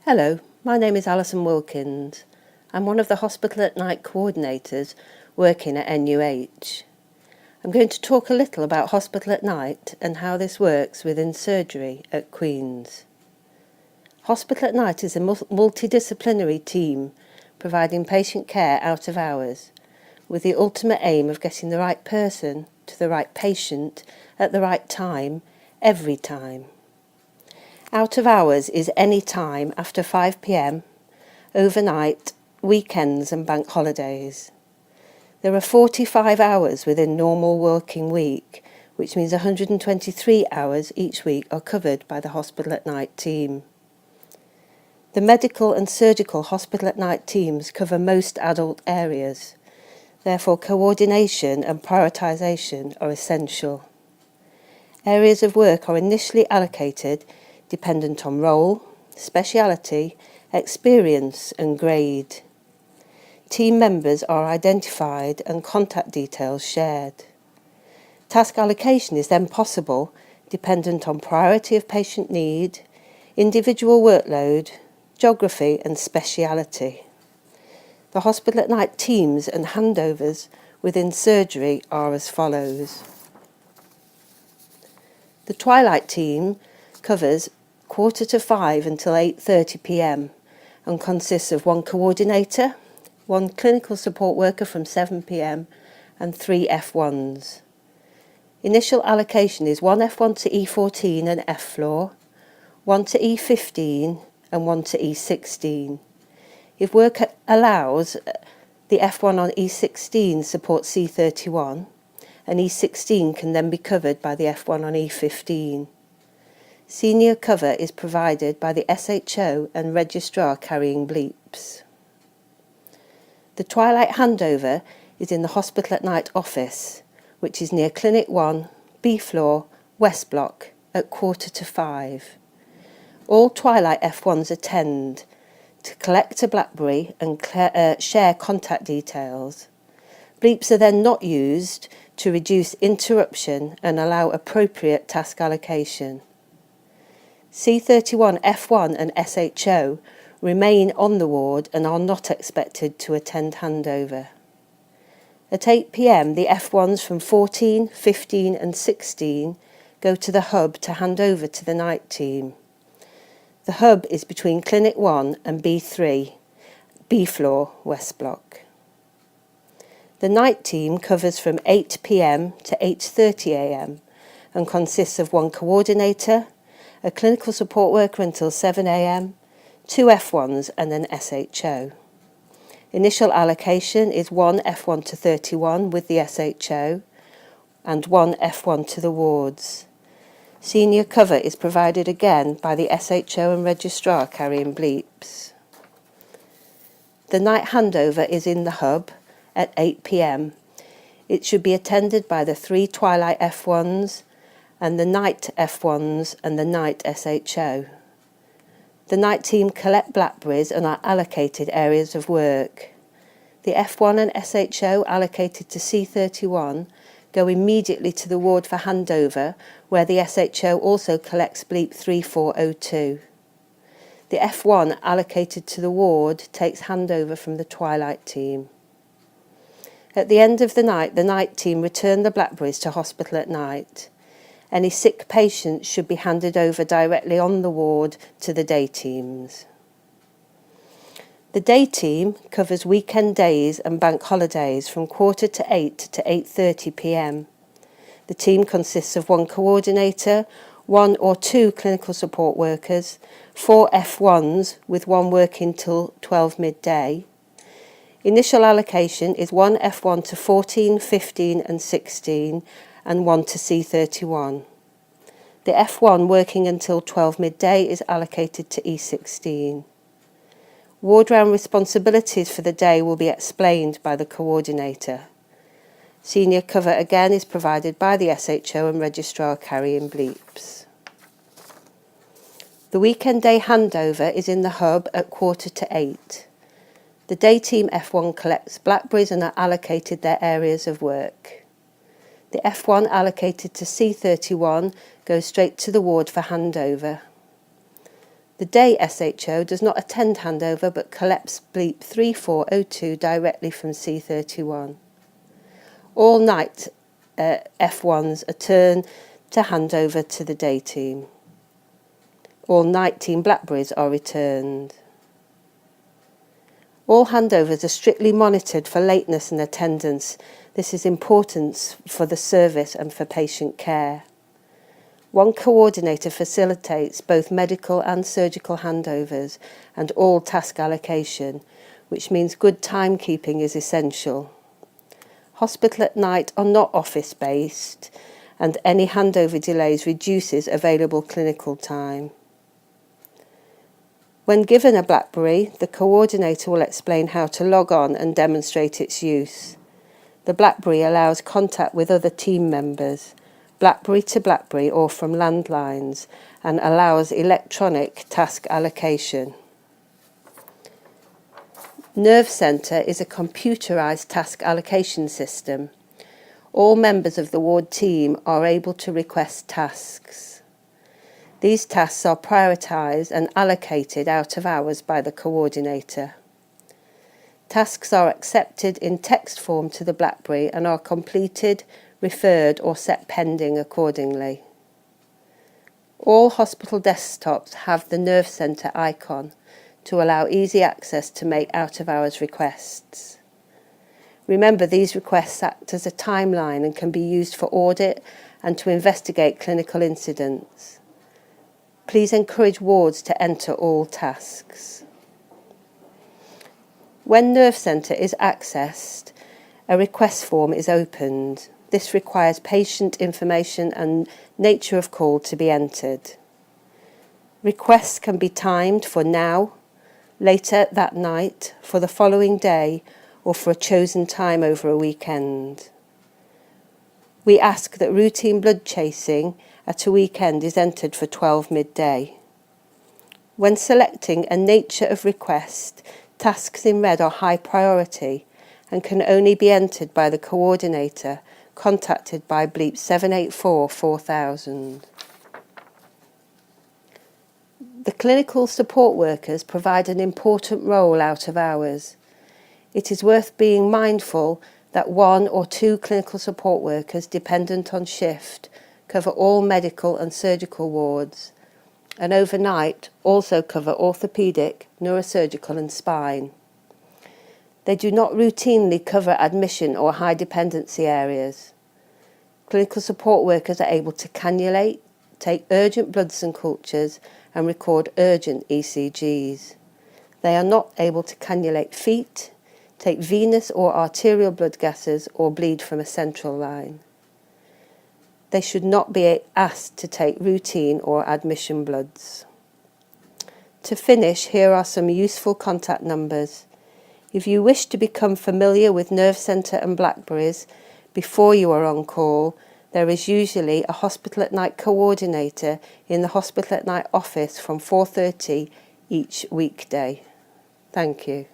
Hello, my name is Alison Wilkins. I'm one of the Hospital at Night coordinators working at NUH. I'm going to talk a little about Hospital at Night and how this works within surgery at Queen's. Hospital at Night is a multidisciplinary team providing patient care out of hours, with the ultimate aim of getting the right person to the right patient at the right time, every time. Out of hours is any time after 5 p.m, overnight, weekends and bank holidays. There are 45 hours within normal working week, which means 123 hours each week are covered by the Hospital at Night team. The medical and surgical Hospital at Night teams cover most adult areas. Therefore, coordination and prioritisation are essential. Areas of work are initially allocated dependent on role, speciality, experience and grade. Team members are identified and contact details shared. Task allocation is then possible dependent on priority of patient need, individual workload, geography and speciality. The Hospital at Night teams and handovers within surgery are as follows. The Twilight team covers 4:45 until 8:30 p.m. and consists of one coordinator, one clinical support worker from 7 p.m. and 3 F1s. Initial allocation is one F1 to E14 and F floor, one to E15 and one to E16. If work allows, the F1 on E16 supports C31 and E16 can then be covered by the F1 on E15. Senior cover is provided by the SHO and registrar carrying bleeps. The Twilight handover is in the Hospital at Night office, which is near Clinic 1, B floor, West Block, at 4:45. All Twilight F1s attend to collect a BlackBerry and share contact details. Bleeps are then not used to reduce interruption and allow appropriate task allocation. C31, F1 and SHO remain on the ward and are not expected to attend handover. At 8 p.m, the F1s from 14, 15 and 16 go to the hub to hand over to the night team. The hub is between Clinic 1 and B3, B floor, West Block. The night team covers from 8 p.m. to 8:30 a.m. and consists of one coordinator, a clinical support worker until 7 a.m, 2 F1s and an SHO. Initial allocation is one F1 to 31 with the SHO and one F1 to the wards. Senior cover is provided again by the SHO and registrar carrying bleeps. The night handover is in the hub at 8 p.m. It should be attended by the 3 Twilight F1s and the night F1s and the night SHO. The night team collect BlackBerries and are allocated areas of work. The F1 and SHO allocated to C31 go immediately to the ward for handover, where the SHO also collects bleep 3402. The F1 allocated to the ward takes handover from the Twilight team. At the end of the night team return the BlackBerries to Hospital at Night. Any sick patients should be handed over directly on the ward to the day teams. The day team covers weekend days and bank holidays from 7:45 to 8:30 p.m. The team consists of one coordinator, 1 or 2 clinical support workers, 4 F1s with one working till 12 midday. Initial allocation is one F1 to 14, 15 and 16 and one to C31. The F1 working until 12 midday is allocated to E16. Ward round responsibilities for the day will be explained by the coordinator. Senior cover again is provided by the SHO and registrar carrying bleeps. The weekend day handover is in the hub at 7:45. The day team F1 collects BlackBerries and are allocated their areas of work. The F1 allocated to C31 goes straight to the ward for handover. The day SHO does not attend handover but collects bleep 3402 directly from C31. All night F1s return to handover to the day team. All night team Blackberries are returned. All handovers are strictly monitored for lateness and attendance. This is important for the service and for patient care. One coordinator facilitates both medical and surgical handovers and all task allocation, which means good timekeeping is essential. Hospital at night are not office-based, and any handover delays reduces available clinical time. When given a BlackBerry, the coordinator will explain how to log on and demonstrate its use. The BlackBerry allows contact with other team members, BlackBerry to BlackBerry or from landlines, and allows electronic task allocation. Nerve Centre is a computerised task allocation system. All members of the ward team are able to request tasks. These tasks are prioritised and allocated out of hours by the coordinator. Tasks are accepted in text form to the BlackBerry and are completed, referred or set pending accordingly. All hospital desktops have the Nerve Centre icon to allow easy access to make out-of-hours requests. Remember, these requests act as a timeline and can be used for audit and to investigate clinical incidents. Please encourage wards to enter all tasks. When Nerve Centre is accessed, a request form is opened. This requires patient information and nature of call to be entered. Requests can be timed for now, later that night, for the following day, or for a chosen time over a weekend. We ask that routine blood chasing at a weekend is entered for 12 midday. When selecting a nature of request, tasks in red are high priority and can only be entered by the coordinator contacted by bleep 784 4000. The clinical support workers provide an important role out of hours. It is worth being mindful that 1 or 2 clinical support workers dependent on shift cover all medical and surgical wards, and overnight also cover orthopaedic, neurosurgical and spine. They do not routinely cover admission or high dependency areas. Clinical support workers are able to cannulate, take urgent bloods and cultures and record urgent ECGs. They are not able to cannulate feet, take venous or arterial blood gases or bleed from a central line. They should not be asked to take routine or admission bloods. To finish, here are some useful contact numbers. If you wish to become familiar with Nerve Centre and BlackBerries before you are on call, there is usually a hospital at night coordinator in the hospital at night office from 4:30 each weekday. Thank you.